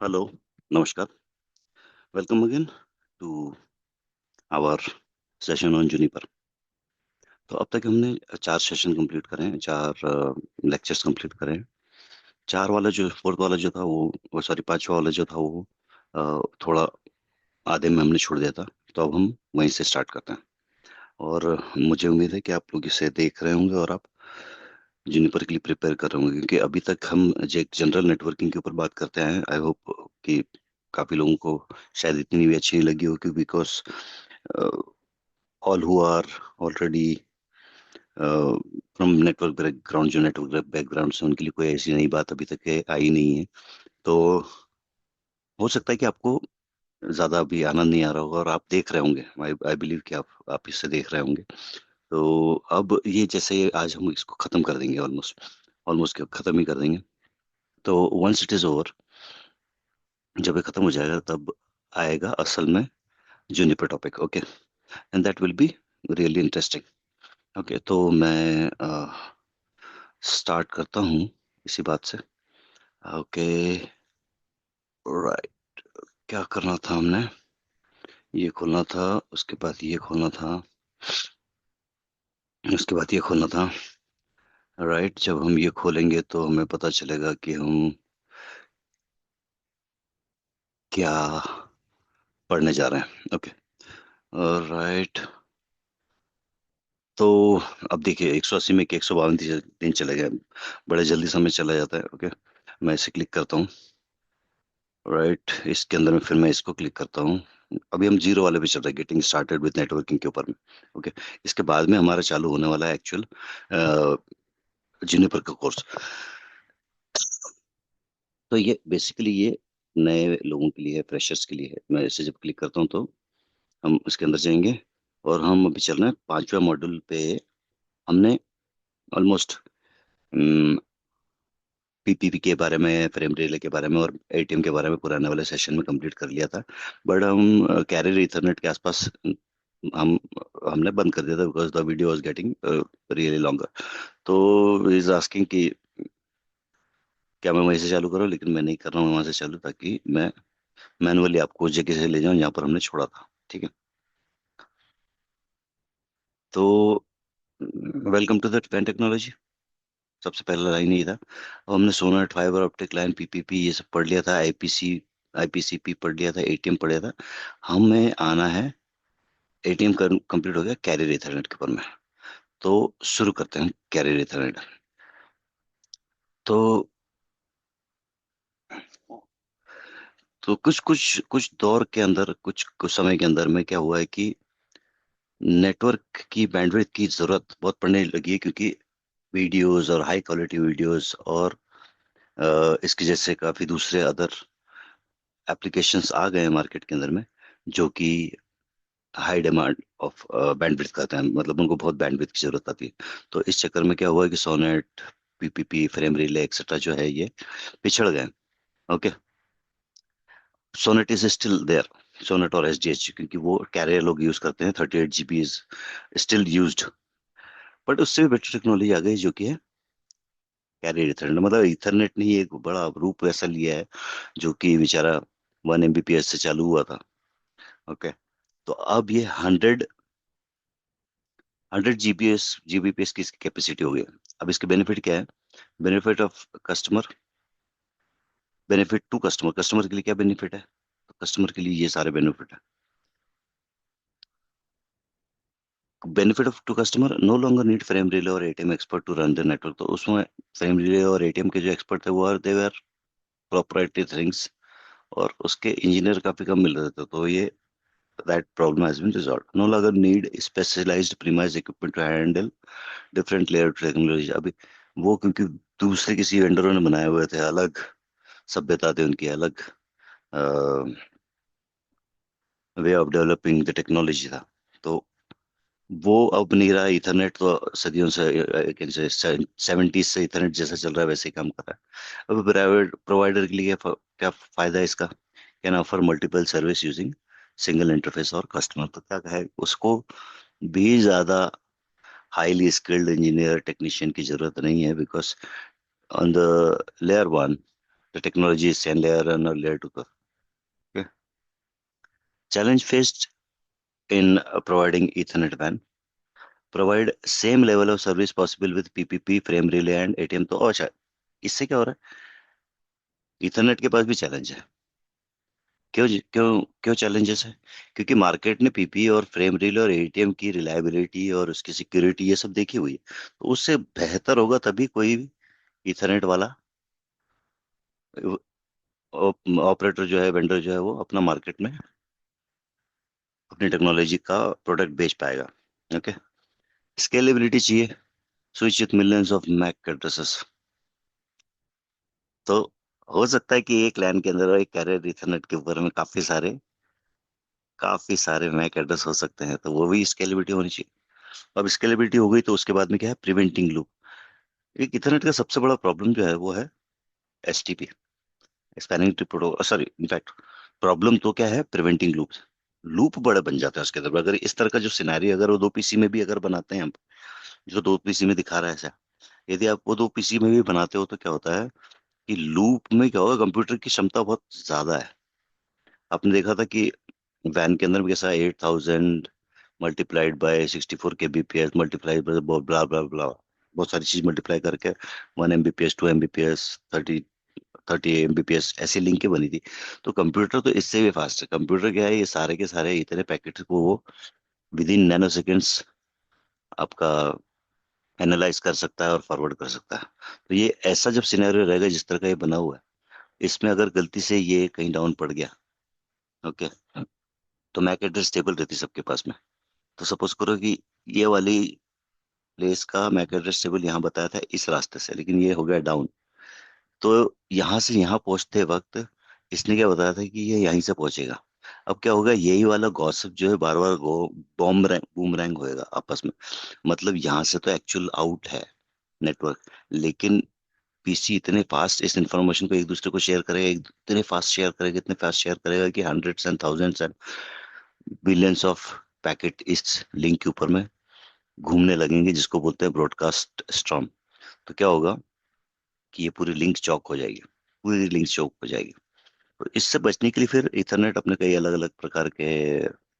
Hello, नमस्कार। Welcome again to our session on Juniper. तो अब तक हमने चार सेशन कंप्लीट करे हैं, चार लेक्चर्स कंप्लीट करे हैं। चार वाला जो फोर्थ वाला जो था वो सॉरी पांचवा वाला जो था वो थोड़ा आधे में हमने छोड़ दिया था। तो अब हम वहीं से स्टार्ट करते हैं। और मुझे उम्मीद है कि आप लोग इसे देख रहे होंगे और आप जूनिपर के लिए प्रिपेयर कर रहे होंगे, क्योंकि अभी तक हम जो एक जनरल नेटवर्किंग के ऊपर बात करते हैं। आई होप कि काफी लोगों को शायद इतनी भी अच्छी नहीं लगी होगी, because all who are already from network background, जो नेटवर्क बैकग्राउंड से, उनके लिए कोई ऐसी नई बात अभी तक आई नहीं है। तो हो सकता है कि आपको ज्यादा अभी आनंद नहीं आ रहा होगा और आप देख रहे होंगे। आई बिलीव कि आप इससे देख रहे होंगे। तो अब ये जैसे आज हम इसको खत्म कर देंगे, ऑलमोस्ट ऑलमोस्ट खत्म ही कर देंगे। तो वंस इट इज ओवर, जब ये खत्म हो जाएगा तब आएगा असल में Juniper topic. Okay, and that will be really interesting. Okay, तो मैं स्टार्ट करता हूँ इसी बात से। Okay, right. क्या करना था हमने? ये खोलना था, उसके बाद ये खोलना था, उसके बाद ये खोलना था। राइट, जब हम ये खोलेंगे तो हमें पता चलेगा कि हम क्या पढ़ने जा रहे हैं। Okay, right. तो अब देखिए, 180 में कि 152 दिन चले गए, बड़े जल्दी समय चला जाता है। ओके, मैं इसे क्लिक करता हूँ। राइट, इसके अंदर में फिर मैं इसको क्लिक करता हूँ। अभी हम जीरो वाले पे चल रहे हैं, गेटिंग स्टार्टेड विद नेटवर्किंग के ऊपर में। ओके, इसके बाद में हमारा चालू होने वाला है एक्चुअल जूनिपर का कोर्स। तो ये बेसिकली ये नए लोगों के लिए है, फ्रेशर्स के लिए है। मैं इसे जब क्लिक करता हूँ तो हम इसके अंदर जाएंगे और हम अभी चल रहे हैं पांचवा मॉड्यूल पे। हमने ऑलमोस्ट पीपीपी के बारे में, फ्रेम रिले के बारे में और एटीएम के बारे में पुराने वाले सेशन में कंप्लीट कर लिया था। बट हम कैरियर इथरनेट के आसपास हम हमने बंद कर दिया था, because the video was getting really longer. तो इज आस्किंग कि क्या मैं वहीं से चालू करूं, लेकिन मैं नहीं कर रहा हूँ वहां से चालू, ताकि मैं मैनुअली आपको उस जगह से ले जाऊं जहाँ पर हमने छोड़ा था। ठीक है, तो welcome to the pen technology. सबसे पहला लाइन ही था। अब हमने SONET, fibre optic line, PPP ये सब पढ़ लिया था। आईपीसी, आईपीसीपी पढ़ लिया था। एटीएम पढ़ लिया था। हमें आना है, एटीएम कंप्लीट हो गया, कैरियर इथरनेट के ऊपर में। तो शुरू करते हैं कैरियर इथरनेट। तो कुछ कुछ कुछ दौर के अंदर, कुछ कुछ समय के अंदर में क्या हुआ है कि नेटवर्क की बैंडविड्थ की जरूरत बहुत पड़ने लगी है, क्योंकि वीडियोस और हाई क्वालिटी वीडियोस और इसके जैसे काफी दूसरे अदर एप्लीकेशंस आ गए हैं मार्केट के अंदर में, जो कि हाई डिमांड ऑफ बैंडविड्थ करते हैं। मतलब उनको बहुत बैंडविड्थ की जरूरत आती है। तो इस चक्कर में क्या हुआ है कि SONET, PPP, frame relay etcetera जो है ये पिछड़ गए। Okay, SONET is still there. SONET और एसडीएच, क्योंकि वो कैरियर लोग यूज करते हैं, 38 GB is still used. But उससे भी बेटर टेक्नोलॉजी आ गई, जो कि है कैरियर इथरनेट। मतलब इथरनेट ने ही एक बड़ा रूप ऐसा लिया है, जो कि बेचारा 1 Mbps से चालू हुआ था। ओके, तो अब ये 100 जीबीपीएस की इसकी कैपेसिटी हो गई है। अब इसके बेनिफिट क्या है? Benefit of customer, benefit to customer. Customer के लिए क्या बेनिफिट है? तो कस्टमर के लिए ये सारे बेनिफिट है। Benefit of to customer, no longer need frame relay और ATM expert to run the network. तो उसमें फ्रेम रिले और एटीएम के जो एक्सपर्ट थे वो are they were proprietary things, और उसके इंजीनियर काफी कम मिल रहे थे। तो ये that problem has been resolved. No longer need specialized premise equipment to handle different layer technology. अभी वो क्योंकि दूसरे किसी वेंडरों ने बनाए हुए थे, अलग सभ्यता थी उनकी, अलग way of developing the technology था। तो वो अब नहीं रहा। इथरनेट तो सदियों से, कैसे 70s से इथरनेट जैसा चल रहा है वैसे ही काम कर रहा है। अब प्राइवेट प्रोवाइडर के लिए क्या फायदा है इसका? Can offer multiple service using single interface और कस्टमर। तो क्या है, उसको भी ज्यादा हाईली स्किल्ड इंजीनियर टेक्नीशियन की जरूरत नहीं है, because on the layer one The technology is 10 layer and a layer to go. Okay. Challenge faced in providing Ethernet WAN. Provide same level of service possible with PPP, frame relay and ATM. तो अच्छा, इससे क्या हो रहा है, Ethernet के पास भी challenge है। क्यों क्यों क्यों चैलेंजेस है? क्योंकि मार्केट ने पीपी और फ्रेम रिले और एटीएम की रिलायबिलिटी और उसकी सिक्योरिटी ये सब देखी हुई है। तो उससे बेहतर होगा तभी कोई भी इथरनेट वाला ऑपरेटर जो है, वेंडर जो है, वो अपना मार्केट में अपनी टेक्नोलॉजी का प्रोडक्ट बेच पाएगा। ओके। स्केलेबिलिटी चाहिए। Switch with millions of MAC addresses. तो हो सकता है कि एक लैन के अंदर एक कैरियर इथरनेट के ऊपर में काफी सारे मैक एड्रेस हो सकते हैं, तो वो भी स्केलेबिलिटी होनी चाहिए। अब स्केलेबिलिटी हो गई तो उसके बाद में क्या है, प्रिवेंटिंग लूप। एक इथरनेट का सबसे बड़ा प्रॉब्लम जो है वो है STP, spanning tree protocol. Sorry, in fact problem तो क्या है, प्रिवेंटिंग लूप। लूप बड़े बन जाते हैं उसके अंदर अगर इस तरह का जो सिनेरियो अगर वो दो पीसी में भी अगर बनाते हैं हम, जो दो पीसी में दिखा रहा है ऐसा, यदि आप वो दो पीसी में भी बनाते हो तो क्या होता है कि लूप में क्या होगा, कंप्यूटर की क्षमता बहुत ज्यादा है। आपने देखा था कि वैन के अंदर भी कैसा 8000 multiplied by 64 kbps multiplied by blah blah blah, बहुत सारी चीज मल्टीप्लाई करके 1 mbps 2 mbps 30 30 mbps ऐसी लिंक बनी थी। तो कंप्यूटर तो इससे भी फास्ट है। कंप्यूटर क्या है, ये सारे के सारे इतने पैकेट को वो विद इन नैनो सेकेंड्स आपका एनालाइज कर सकता है और फॉरवर्ड कर सकता है। तो ये ऐसा जब सिनेरियो रहेगा जिस तरह का ये बना हुआ है, इसमें अगर गलती से ये कहीं डाउन पड़ गया, ओके, तो मैक एड्रेस स्टेबल रहती सबके पास में। तो सपोज करो कि ये वाली प्लेस का मैक एड्रेस टेबल यहाँ बताया था इस रास्ते से, लेकिन ये हो गया डाउन। तो यहाँ से यहाँ पहुंचते वक्त इसने क्या बताया था कि ये यहीं से पहुंचेगा। अब क्या होगा, यही वाला गॉसिप जो है बार बार गो बॉम्ब रैंक बूमरैंग होएगा आपस में। मतलब यहाँ से तो एक्चुअल आउट है नेटवर्क, लेकिन पीसी इतने फास्ट इस इंफॉर्मेशन को एक दूसरे को शेयर करेगा, इतने फास्ट शेयर करेगा, इतने फास्ट शेयर करेगा कि hundreds and thousands and billions of packet इस लिंक के ऊपर में घूमने लगेंगे, जिसको बोलते हैं ब्रॉडकास्ट स्टॉर्म। तो क्या होगा कि ये पूरी लिंक चौक हो जाएगी, पूरी लिंक चौक हो जाएगी। तो इससे बचने के लिए फिर इथरनेट अपने कई अलग अलग प्रकार के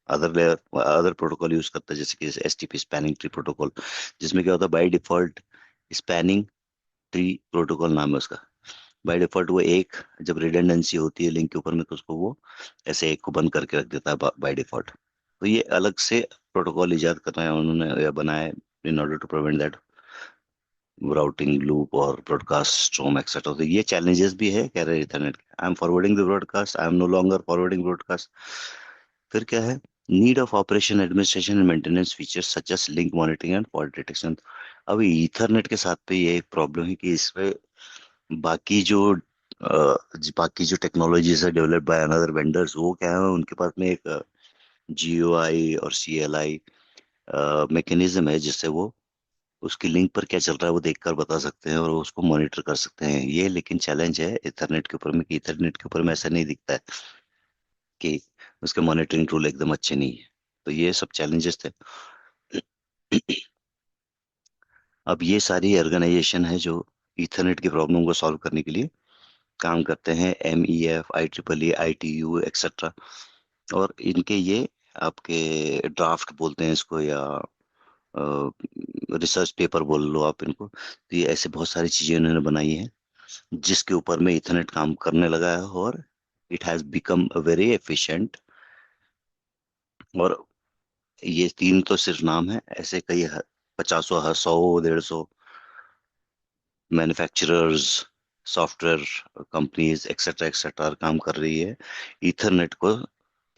other layer other protocol use करता है, जैसे कि एसटीपी स्पैनिंग ट्री प्रोटोकॉल, जिसमें क्या होता है by default spanning tree protocol नाम है उसका। बाय डिफॉल्ट वो एक, जब रिडंडेंसी होती है लिंक के ऊपर में तो उसको वो ऐसे एक को बंद करके रख देता है बाय डिफॉल्ट। तो ये अलग से प्रोटोकॉल इजाद करना है उन्होंने या बनाया है in order to prevent that routing loop और ब्रॉडकास्ट स्ट्रोम एक्सेट्रा। तो ये चैलेंजेस भी है कह रहे इथरनेट के। I am forwarding the broadcast, I am no longer forwarding broadcast. फिर क्या है, need of operation administration and maintenance features such as link monitoring and fault detection. अब ईथरनेट के साथ पे ये एक प्रॉब्लम है कि इसमें बाकी जो बाकी जो टेक्नोलॉजीज है डेवलप्ड बाय अनदर वेंडर्स, वो क्या है, उनके पास में एक जीओआई और सीएलआई मैकेनिज्म है जिससे वो उसकी लिंक पर क्या चल रहा है वो देखकर बता सकते हैं और उसको मॉनिटर कर सकते हैं। ये लेकिन चैलेंज है इथरनेट के ऊपर में कि इथरनेट के ऊपर में ऐसा नहीं दिखता है कि उसके मॉनिटरिंग टूल एकदम अच्छे नहीं है। तो ये सब चैलेंजेस थे। अब ये सारी ऑर्गेनाइजेशन है जो इथरनेट की प्रॉब्लम को सॉल्व करने के लिए काम करते हैं, MEF, IEEE, ITU एक्सेट्रा। और इनके ये आपके ड्राफ्ट बोलते हैं इसको, या रिसर्च पेपर बोल लो आप इनको। तो ये ऐसे बहुत सारी चीजें इन्होंने बनाई है जिसके ऊपर में इथरनेट काम करने लगा है, और it has become very efficient. और ये तीन तो सिर्फ नाम है, ऐसे कई पचासों 100 150 manufacturers, software companies etcetera etcetera काम कर रही है इथरनेट को,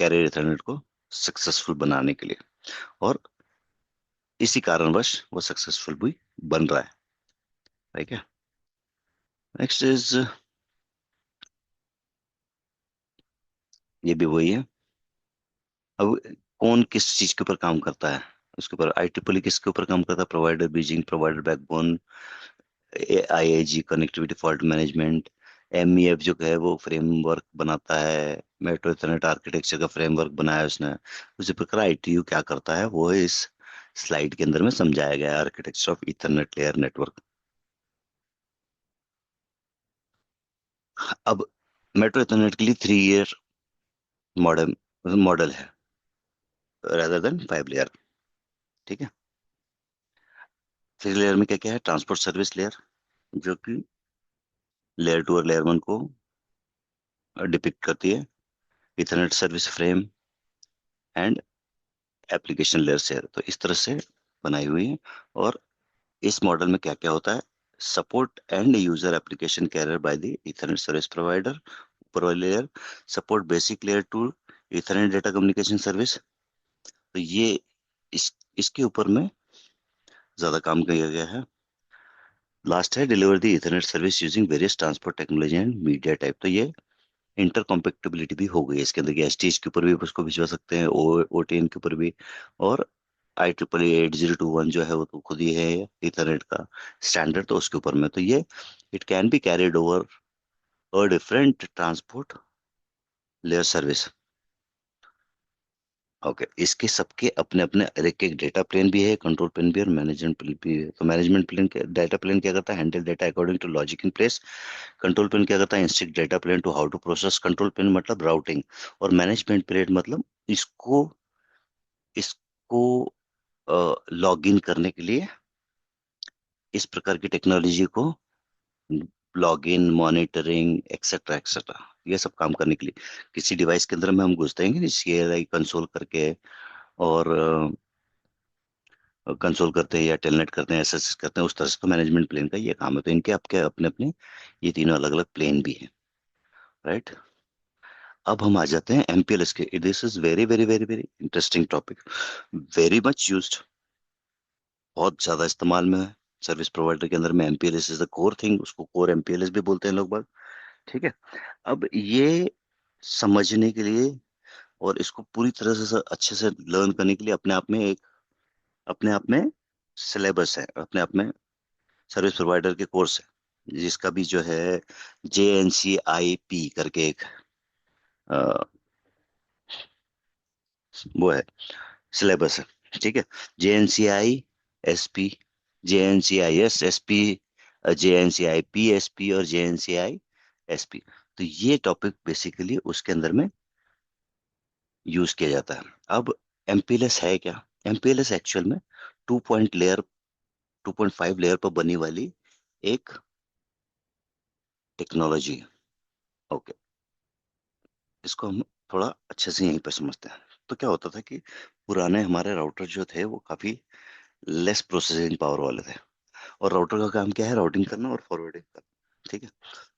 कैरियर इथरनेट को सक्सेसफुल बनाने के लिए। और इसी कारणवश वो सक्सेसफुल भी बन रहा है। ठीक है। नेक्स्ट इज, ये भी वही है। अब कौन किस चीज के ऊपर काम करता है, उसके ऊपर IEEE किसके ऊपर काम करता है, provider bridging, provider backbone, IAG connectivity fault management. MEF जो है वो फ्रेमवर्क बनाता है, मेट्रो इथरनेट आर्किटेक्चर का फ्रेमवर्क बनाया है उसने। उसी प्रकार ITU क्या करता है वो इस स्लाइड के अंदर में समझाया गया है, architecture of Ethernet layer network. अब मेट्रो इथरनेट के लिए 3 ईयर मॉडल मॉडल है, रेदर देन 5 लेयर। ठीक है। 3 लेयर में क्या क्या है? ट्रांसपोर्ट सर्विस लेयर, जो कि लेयर 2 और लेयर 1 को डिपिक्ट करती है। Ethernet service frame and application layer से, तो इस तरह से बनाई हुई है। और इस मॉडल में क्या क्या होता है? Support and user application carrier by the Ethernet service provider, ऊपर वाली layer. Support basic layer two Ethernet data communication service, तो ये इसके ऊपर में ज्यादा काम किया गया है। लास्ट है deliver the Ethernet service using various transport technology and media type, तो ये इंटरकॉम्पेटिबिलिटी भी हो गई है इसके अंदर कि एसटीएच के ऊपर भी उसको भिजवा सकते हैं, ओटीएन के ऊपर भी। और IEEE 8021 जो है वो तो खुद ही है इथरनेट का स्टैंडर्ड, तो उसके ऊपर में तो ये it can be carried over a different transport layer service. Okay, इसके सबके अपने अपने एक एक डेटा प्लेन भी है, कंट्रोल प्लेन भी है, और मैनेजमेंट प्लेन भी है। तो मैनेजमेंट प्लेन डेटा प्लेन क्या करता है? Handle data according to logic in place. Control plane क्या करता है? Instruct data plane to how to process. Control plane मतलब राउटिंग। और मैनेजमेंट प्लेन मतलब इसको इसको लॉग इन करने के लिए इस प्रकार की टेक्नोलॉजी को log in, monitoring, etcetera etcetera, ये सब काम करने के लिए किसी डिवाइस के अंदर में हम घुसते हैं CLI कंसोल करके, और कंसोल करते हैं या टेलनेट करते हैं, एसएसएस करते हैं, उस तरह से तो मैनेजमेंट प्लेन का ये काम है। तो इनके आपके अपने अपने ये तीनों अलग अलग प्लेन भी हैं, राइट। अब हम आ जाते हैं MPLS के। This is very very very very interesting topic, very much used, बहुत ज्यादा इस्तेमाल में है सर्विस प्रोवाइडर के अंदर में। MPLS is the core thing, उसको कोर MPLS भी बोलते हैं लोग बाग। ठीक है। अब ये समझने के लिए और इसको पूरी तरह से अच्छे से लर्न करने के लिए अपने आप में सिलेबस है, अपने आप में सर्विस प्रोवाइडर के कोर्स है, जिसका भी जो है JNCIP करके एक अ, वो है, सिलेबस है। ठीक है। JNCI SP, JNCIS SP, JNCIPSP और JNCISP, तो ये टॉपिक बेसिकली उसके अंदर में यूज किया जाता है। अब MPLS है क्या? MPLS एक्चुअल में 2.5 लेयर पर बनी वाली एक टेक्नोलॉजी है। ओके, इसको हम थोड़ा अच्छे से यहीं पर समझते हैं। तो क्या होता था कि पुराने हमारे राउटर जो थे वो काफी लेस प्रोसेसिंग पावर वाले थे, और राउटर का काम क्या है? राउटिंग करना और फॉरवर्डिंग करना। ठीक है।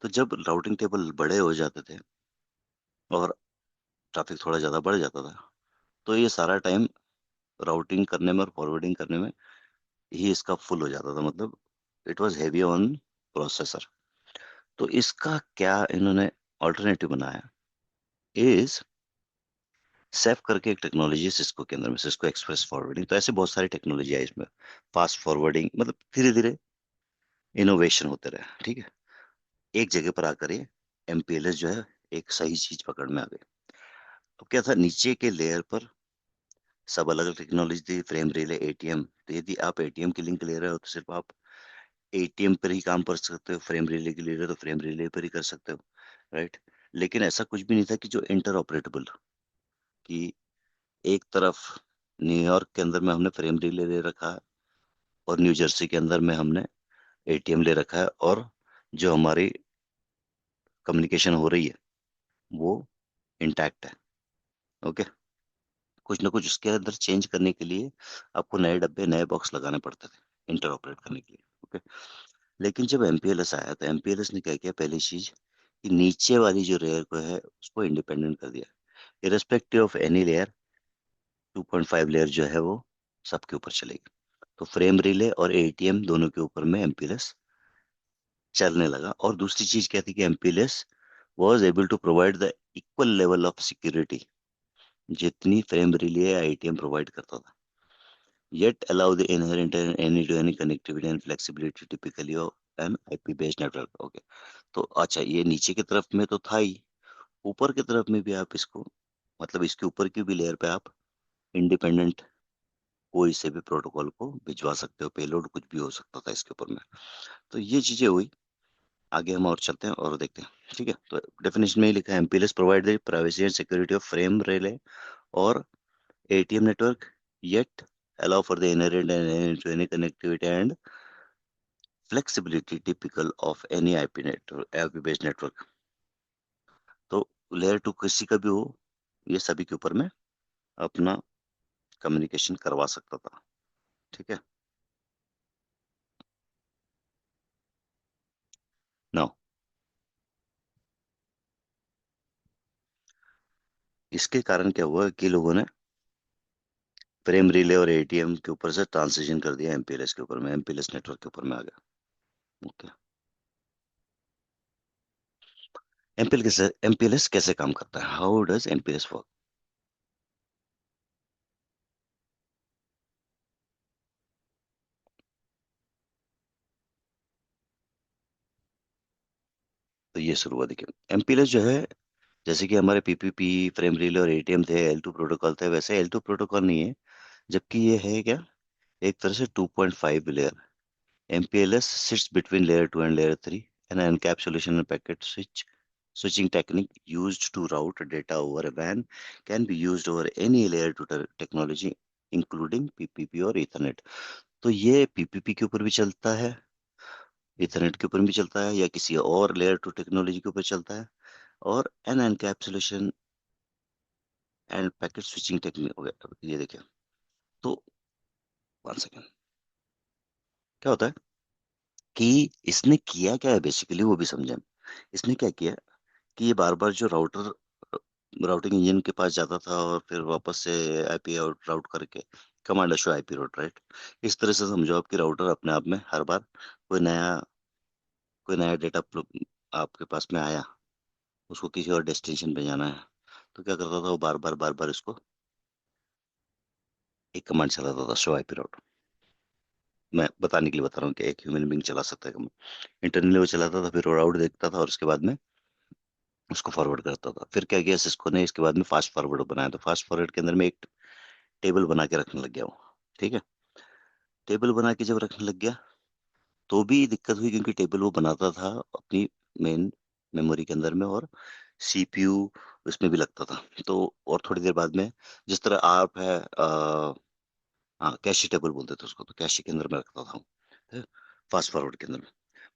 तो जब राउटिंग टेबल बड़े हो जाते थे और ट्रैफिक थोड़ा ज्यादा बढ़ जाता था, तो ये सारा टाइम राउटिंग करने में और फॉरवर्डिंग करने में ही इसका फुल हो जाता था, मतलब it was heavy on processor. तो इसका क्या इन्होंने ऑल्टरनेटिव बनाया इज सेफ करके एक टेक्नोलॉजी है सिस्को के अंदर में, सिस्को एक्सप्रेस फॉरवर्डिंग। तो ऐसे बहुत सारी टेक्नोलॉजी है इसमें, फास्ट फॉरवर्डिंग, मतलब धीरे धीरे इनोवेशन होते रहे। ठीक है। एक जगह पर आकर ये MPLS जो है एक सही चीज पकड़ में आ गई। तो क्या था, नीचे के लेयर पर सब अलग अलग टेक्नोलॉजी थी, फ्रेम रिले, ATM। तो यदि आप ATM की लिंक ले रहे हो तो सिर्फ आप ATM पर ही काम कर सकते हो, फ्रेम रिले के ले रहे हो तो फ्रेम रिले पर ही कर सकते हो, राइट। लेकिन ऐसा कुछ भी नहीं था कि जो इंटर ऑपरेटेबल, कि एक तरफ न्यूयॉर्क के अंदर में हमने फ्रेम रिले ले रखा है और न्यू जर्सी के अंदर में हमने ATM ले रखा है, और जो हमारी कम्युनिकेशन हो रही है वो इंटैक्ट है। ओके। कुछ ना कुछ उसके अंदर चेंज करने के लिए आपको नए डब्बे, नए बॉक्स लगाने पड़ते थे इंटर ऑपरेट करने के लिए। ओके। लेकिन जब MPLS आया तो MPLS ने क्या किया? पहली चीज कि नीचे वाली जो लेयर को है उसको इंडिपेंडेंट कर दिया, irrespective of any layer. 2.5 layer जो है वो सबके ऊपर चलेगी। तो फ्रेम रिले और ATM दोनों के ऊपर में MPLS चलने लगा। और दूसरी चीज क्या थी कि MPLS was able to provide the equal level of security जितनी फ्रेम रिले या ATM प्रोवाइड करता था, yet allow the inherent any to any connectivity and flexibility typically of an IP based network. Okay. तो अच्छा, ये नीचे की तरफ में तो था ही, ऊपर की तरफ में भी आप इसको, मतलब इसके ऊपर की भी लेयर पे आप इंडिपेंडेंट कोई से भी प्रोटोकॉल को भिजवा सकते हो, पेलोड कुछ भी हो सकता था इसके ऊपर में। तो ये चीजें हुई। आगे हम और चलते हैं और देखते हैं। ठीक है, तो डेफिनेशन में ही लिखा है MPLS provide the privacy and security of frame relay और ATM network, yet allow for the inherent and end-to-end connectivity and flexibility typical of any IP network, IP based network। तो लेयर टू किसी का भी हो, ये सभी के ऊपर में अपना कम्युनिकेशन करवा सकता था। ठीक है, नाउ इसके कारण क्या हुआ कि लोगों ने फ्रेम रिले और एटीएम के ऊपर से ट्रांसिशन कर दिया एमपीएलएस के ऊपर में, एमपीएलएस नेटवर्क के ऊपर में आ गया। ओके, एमपीएलएस कैसे काम करता है, हाउ डज एमपीएलएस वर्क? तो ये शुरू हुआ, देखिए एमपीएलएस जो है, जैसे कि हमारे पीपीपी, फ्रेम रिले और एटीएम थे, एल टू प्रोटोकॉल थे, वैसे एल टू प्रोटोकॉल नहीं है, जबकि ये है क्या, एक तरह से 2.5 layer. MPLS sits between layer 2 and layer 3, and an encapsulation and packet switching technique used to route data over a WAN can be used over any layer 2 technology including PPP और Ethernet। तो ये PPP के ऊपर भी चलता है, Ethernet के ऊपर भी चलता है, या किसी और लेयर 2 टेक्नोलॉजी के ऊपर चलता है। और एन encapsulation and packet switching technique हो गया, ये देखिए। तो 1 सेकेंड, क्या होता है कि इसने किया क्या है बेसिकली वो भी समझें। इसने क्या किया कि ये बार बार जो राउटिंग इंजन के पास जाता था और फिर वापस से आईपी आउट राउट करके command show IP root, right. इस तरह से समझो आपकी राउटर अपने आप में हर बार कोई नया डेटा आपके पास में आया, उसको किसी और डेस्टिनेशन पे जाना है, तो क्या करता था वो बार बार इसको एक कमांड चलाता था, शो आईपी राउट। मैं बताने के लिए बता रहा हूँ कि एक ह्यूमन बींग चला सकता है कमांड। इंटरनली वो चलाता था, फिर वो राउट देखता था और उसके बाद में उसको फॉरवर्ड करता था। फिर क्या किया सिस्को ने, इसके बाद में फास्ट फॉरवर्ड बनाया, तो फास्ट फॉरवर्ड के अंदर में एक टेबल बना के रखने लग गया वो। ठीक है, टेबल बना के जब रखने लग गया तो भी दिक्कत हुई, क्योंकि टेबल वो बनाता था अपनी मेन मेमोरी के अंदर में, और सीपीयू उसमें भी लगता था। तो और थोड़ी देर बाद में, जिस तरह आप है हाँ कैशी टेबल बोलते थे उसको, तो कैशी के अंदर में रखता था फास्ट फॉरवर्ड के अंदर में।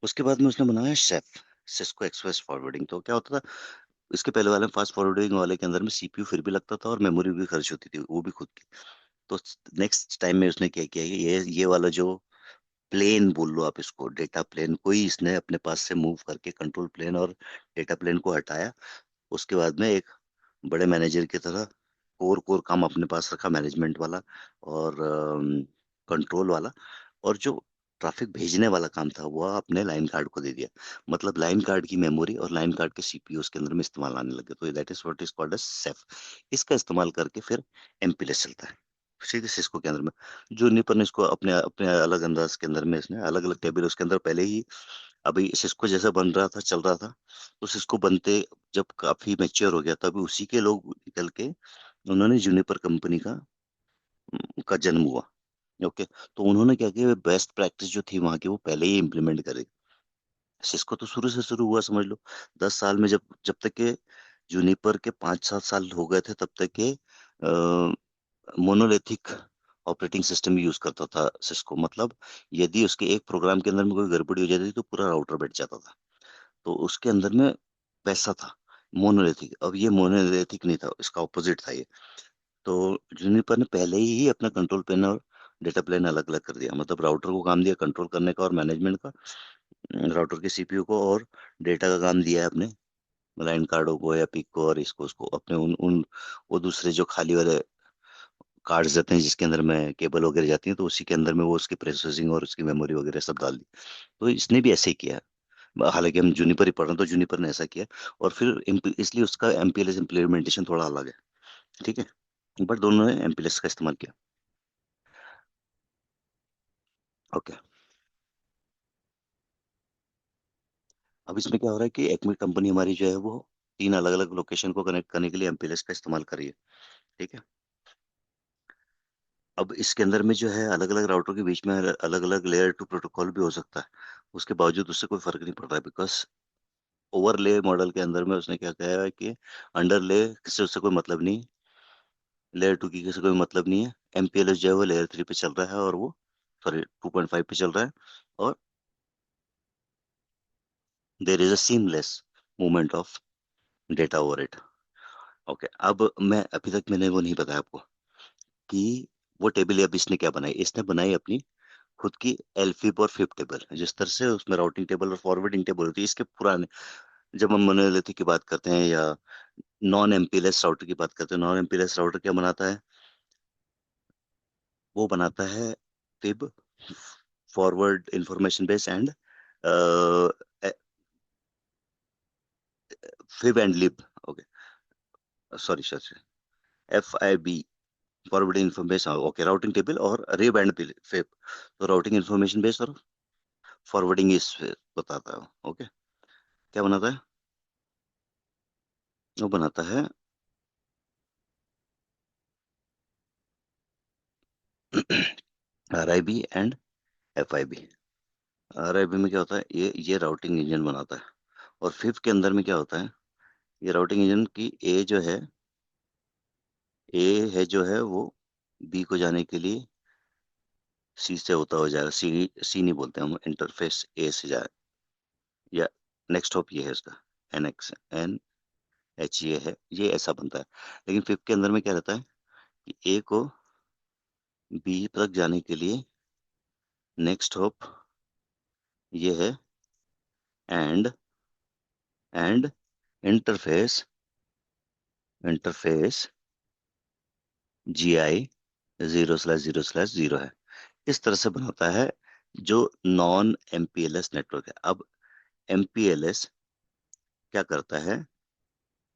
उसके बाद में उसने बनाया शेफ, सिस्को एक्सप्रेस फॉरवर्डिंग। तो क्या होता था, इसके पहले वाले फास्ट फॉरवर्डिंग वाले के अंदर में सीपीयू फिर भी लगता था और मेमोरी भी खर्च होती थी, वो भी खुद की। तो नेक्स्ट टाइम में उसने क्या किया, ये वाला जो प्लेन बोल लो आप इसको, डेटा प्लेन कोई इसने अपने पास से मूव करके कंट्रोल प्लेन और डेटा प्लेन को हटाया। उसके बाद में एक बड़े मैनेजर की तरह कोर कोर काम अपने पास रखा, मैनेजमेंट वाला और कंट्रोल वाला, और जो ट्रैफिक भेजने वाला काम था वो अपने लाइन कार्ड को दे दिया। मतलब लाइन कार्ड की मेमोरी और लाइन कार्ड के सीपीयू उसके अंदर में इस्तेमाल आने लगे, तो that is what is called as safe. इसका इस्तेमाल करके फिर एमपीएलएस चलता है सीधे सिस्को के अंदर में। जूनिपर ने इसको अपने अपने अलग अंदाज के अंदर में, इसने अलग अलग टेबल उसके अंदर पहले ही, अभी सिस्को जैसा बन रहा था चल रहा था, तो सिस्को बनते जब काफी मैच्योर हो गया तभी उसी के लोग निकल के उन्होंने जूनिपर कंपनी का जन्म हुआ। ओके, तो उन्होंने क्या किया, बेस्ट प्रैक्टिस जो थी वहां की वो पहले ही इम्प्लीमेंट करे। सिस्को तो शुरू से शुरू हुआ समझ लो, 10 साल में, जब जब तक के जूनिपर के 5-7 साल हो गए थे तब तक के मोनोलिथिक ऑपरेटिंग सिस्टम यूज करता था सिस्को। मतलब यदि उसके एक प्रोग्राम के अंदर में कोई गड़बड़ी हो जाती थी तो पूरा राउटर बैठ जाता था। तो उसके अंदर में वैसा था मोनोलिथिक। अब ये मोनोलिथिक नहीं था, इसका ऑपोजिट था ये। तो जूनिपर ने पहले ही अपना कंट्रोल प्लेन और डेटा प्लेन अलग अलग कर दिया। मतलब राउटर को काम दिया कंट्रोल करने का और मैनेजमेंट का, राउटर के सीपीयू को, और डेटा का काम दिया है अपने लाइन कार्डों को या पिक को और इसको उसको अपने उन उन वो दूसरे जो खाली वाले कार्ड्स जाते हैं जिसके अंदर में केबल वगैरह जाती है, तो उसी के अंदर में वो उसकी प्रोसेसिंग और उसकी मेमोरी वगैरह सब डाल दी। तो इसने भी ऐसे ही किया। हालांकि हम जूनिपर ही पढ़ रहे हैं तो जूनिपर ने ऐसा किया, और फिर इसलिए उसका एमपीएलएस इम्प्लीमेंटेशन थोड़ा अलग है। ठीक है, बट दोनों ने एमपीएलएस का इस्तेमाल किया। ओके, अब इसमें क्या हो रहा है कि एक्मे कंपनी हमारी जो है वो 3 अलग अलग लोकेशन को कनेक्ट करने के लिए एमपीएलएस का इस्तेमाल कर रही है। ठीक है, अब इसके अंदर में जो है अलग अलग राउटर के बीच में अलग अलग लेयर टू प्रोटोकॉल भी हो सकता है। उसके बावजूद उससे कोई फर्क नहीं पड़ रहा है, बिकॉज ओवरले मॉडल के अंदर में उसने क्या कहा है कि अंडरले से उससे कोई मतलब नहीं, लेयर टू की से कोई मतलब नहीं है। एमपीएलएस जो है वो लेयर थ्री पे चल रहा है, और वो सॉरी 2.5 पे चल रहा है, और there is a seamless movement of data over it. Okay, अब मैं अभी तक मैंने वो नहीं बताया आपको कि वो टेबल अब इसने क्या बनाई। इसने बनाई अपनी खुद की एलफिब और फिब टेबल। जिस तरह से उसमें राउटिंग टेबल और फॉरवर्डिंग टेबल होती है, इसके पुराने, जब हम मोनोलिथिक की बात करते हैं या नॉन एमपीएलएस राउटर की बात करते हैं, नॉन एमपीएलएस राउटर क्या बनाता है? वो बनाता है fib, forward information base, and fib and lib. Okay, sorry sorry, FIB, forward information. Okay, routing table और रिब एंड फिब। तो राउटिंग इंफॉर्मेशन बेस और फॉरवर्डिंग इस बताता है। ओके, क्या बनाता है? वो बनाता है RIB एंड FIB। RIB में क्या होता है? ये राउटिंग इंजन बनाता है। और फिफ्थ के अंदर में क्या होता है? ये राउटिंग इंजन की ए है जो है वो बी को जाने के लिए सी से होता हो जाएगा। सी नहीं बोलते हम, इंटरफेस ए से जाए, या नेक्स्ट हॉप ये है इसका, NX NH ये है, ये ऐसा बनता है। लेकिन फिफ्थ के अंदर में क्या रहता है कि ए को बी तक जाने के लिए नेक्स्ट हॉप ये है, and and interface interface GI 0/0/0 है। इस तरह से बनाता है जो नॉन MPLS नेटवर्क है। अब MPLS क्या करता है?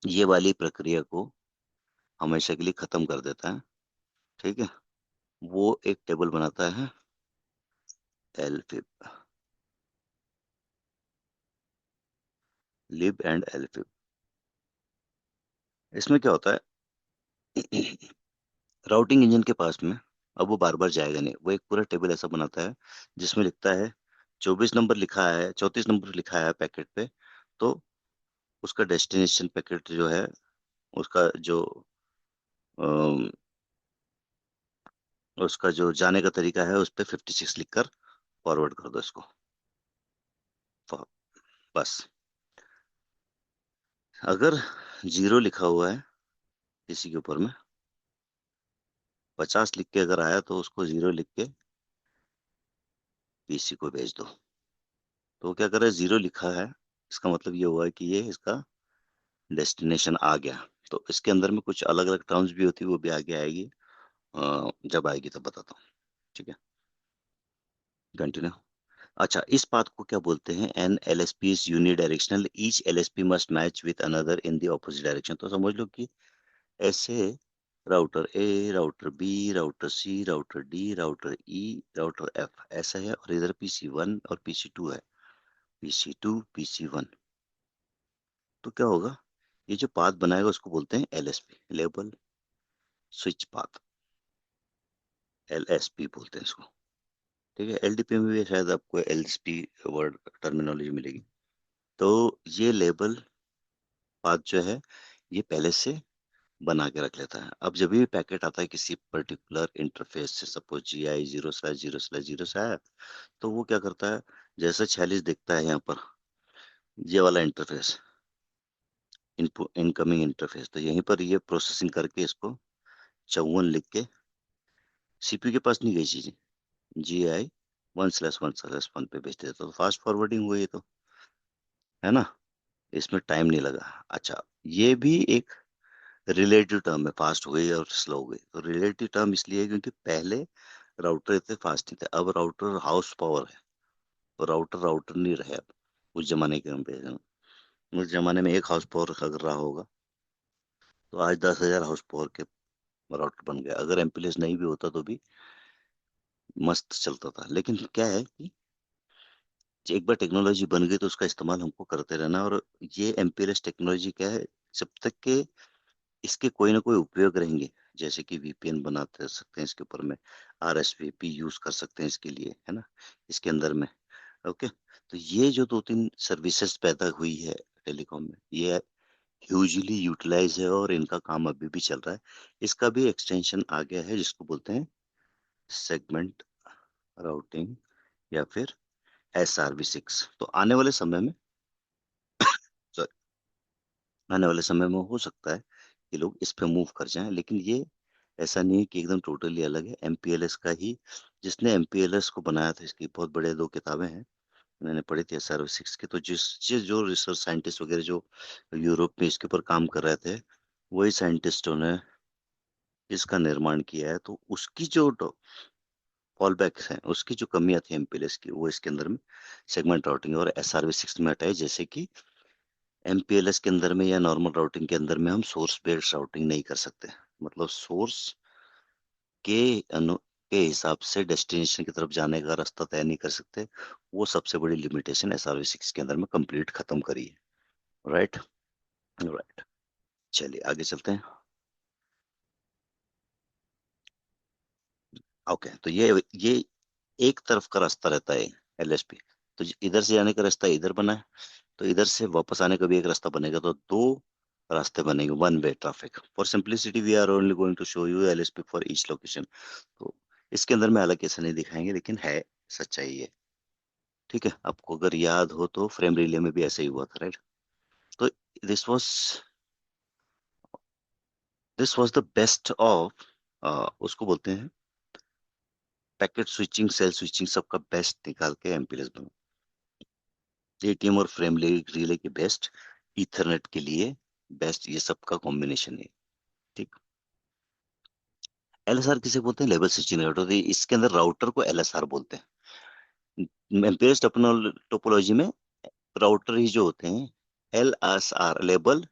ये वाली प्रक्रिया को हमेशा के लिए खत्म कर देता है। ठीक है, वो एक टेबल बनाता है, LFIB, लिब एंड LFIB। इसमें क्या होता है? राउटिंग इंजन के पास में अब वो बार बार जाएगा नहीं, वो एक पूरा टेबल ऐसा बनाता है जिसमें लिखता है 24 नंबर लिखा है, 34 नंबर लिखा है पैकेट पे, तो उसका डेस्टिनेशन पैकेट जो है, अम, उसका जो जाने का तरीका है उस पर 56 लिखकर फॉरवर्ड कर दो इसको। फ- बस, अगर जीरो लिखा हुआ है किसी के ऊपर में, 50 लिख के अगर आया तो उसको जीरो लिख के PC को भेज दो। तो वो क्या करे? जीरो लिखा है, इसका मतलब ये हुआ है कि ये इसका डेस्टिनेशन आ गया। तो इसके अंदर में कुछ अलग अलग टर्म्स भी होती है, वो भी आगे आएगी। जब आएगी तब बताता हूँ। ठीक है, कंटिन्यू। अच्छा, इस बात को क्या बोलते हैं? An LSP is unidirectional, each LSP must match with another in the opposite direction. तो समझ लो कि ऐसे router A, router B, router C, router D, router E, router F ऐसा है, और इधर PC1 और PC2 है, PC2 PC1। तो क्या होगा? ये जो पाथ बनाएगा उसको बोलते हैं LSP, label switch path, LSP बोलते हैं इसको। ठीक है, LDP में भी शायद आपको LSP वर्ड टर्मिनोलॉजी मिलेगी। तो ये लेबल पाथ जो है, ये पहले से बना के रख लेता है। अब जब भी पैकेट आता है किसी पर्टिकुलर इंटरफेस से, सपोज GI 0/0/0 से आया, तो वो क्या करता है? जैसे 46 दिखता है यहाँ पर, ये वाला इंटरफेस, इनपुट इनकमिंग इंटरफेस, तो यहीं पर ये प्रोसेसिंग करके इसको 54 लिख के CPU के पास नहीं गई चीजें, GI 1/1/1 पे भेज देता। तो फास्ट फॉरवर्डिंग हुई, ये तो है ना, इसमें टाइम नहीं लगा। अच्छा, ये भी एक रिलेटिव टर्म है, फास्ट हो गई और स्लो हो गई। तो रिलेटिव टर्म इसलिए है क्योंकि पहले राउटर इतने फास्ट नहीं थे, अब राउटर हाउस पावर है। तो राउटर राउटर नहीं रहे अब उस जमाने के कंपेरिजन में। उस जमाने में एक हाउस पावर अगर रहा होगा, तो आज 10,000 हाउस पावर के राउटर बन गया। अगर MPLS नहीं भी होता तो भी मस्त चलता था। लेकिन क्या है कि एक बार टेक्नोलॉजी बन गई तो उसका इस्तेमाल हमको करते रहना। और ये MPLS टेक्नोलॉजी क्या है, जब तक के इसके कोई ना कोई उपयोग रहेंगे, जैसे कि वीपीएन बनाते सकते हैं इसके ऊपर में, आरएसवीपी यूज कर सकते हैं इसके लिए, है ना, इसके अंदर में। ओके, तो ये जो दो तीन सर्विसेज पैदा हुई है टेलीकॉम में, ये ह्यूजली यूटिलाइज है और इनका काम अभी भी चल रहा है। इसका भी एक्सटेंशन आ गया है जिसको बोलते हैं सेगमेंट राउटिंग या फिर SRv6। तो आने वाले समय में, sorry, आने वाले समय में हो सकता है कि लोग इस पे मूव कर जाएं, लेकिन ये ऐसा नहीं है कि एकदम टोटली अलग है। एमपीएलएस का ही, जिसने एमपीएलएस को बनाया था, इसकी बहुत बड़े दो किताबें हैं, मैंने पढ़ी थी SRv6 की। तो जिस जो रिसर्च साइंटिस्ट वगैरह जो यूरोप में इसके ऊपर काम कर रहे थे, वही साइंटिस्टों ने इसका निर्माण किया है। तो उसकी जो फॉल बैक्स हैं, उसकी जो कमियां थी एमपीएलएस की, वो इसके अंदर में सेगमेंट राउटिंग और SRv6 में हटाई। जैसे कि एमपीएलएस के अंदर में या नॉर्मल राउटिंग के अंदर में हम सोर्स बेस्ड राउटिंग नहीं कर सकते, मतलब सोर्स के अनु के हिसाब से डेस्टिनेशन की तरफ जाने का रास्ता तय नहीं कर सकते। वो सबसे बड़ी लिमिटेशन SRv6 के अंदर में कंप्लीट खत्म करी है। Right, right. चलिए आगे चलते हैं। ओके, तो ये एक तरफ का रास्ता रहता है एलएसपी। तो इधर से जाने का रास्ता इधर बना है, तो इधर से वापस आने का भी एक रास्ता बनेगा, तो दो रास्ते बनेंगे, one way traffic. For simplicity we are only going to show you LSP for each location. तो इसके अंदर में अलग ऐसा नहीं दिखाएंगे, लेकिन है सच्चाई है। ठीक है, आपको अगर याद हो तो फ्रेम रिले में भी ऐसा ही हुआ था, राइट। तो this was this was the best of, उसको बोलते हैं पैकेट स्विचिंग, सेल स्विचिंग, सबका बेस्ट निकाल के एमपीएलएस बना। एटीएम और फ्रेम रिले के बेस्ट, ईथरनेट के लिए बेस्ट, ये सबका कॉम्बिनेशन है। ठीक। एलएसआर किसे बोलते हैं? Level switching router. इसके अंदर राउटर को एलएसआर बोलते हैं। एमपीएस टोपोलॉजी में राउटर ही जो होते हैं LSR, label